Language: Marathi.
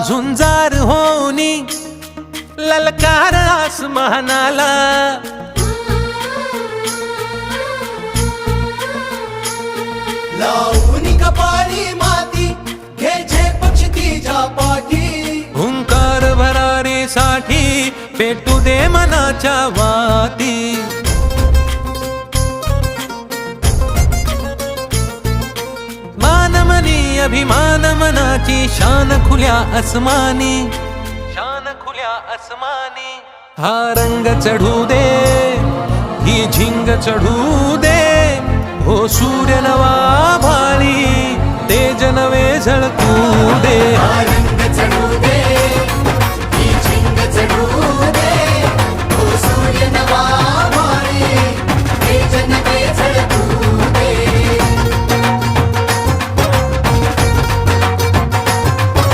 झुंजार होनी ललकार आसमानाला, लावून कपाळी माती घे पक्ष तिच्या पाठी, हुंकार भरारीसाठी पेटू दे मनाच्या वाती. मानमनी अभिमान मनाची शान खुल्या आसमानी, शान खुल्या आसमानी. हा रंग चढू दे, ही झिंग चढू दे, हो सूर्य नवा भाळी तेज नवे झळकू दे.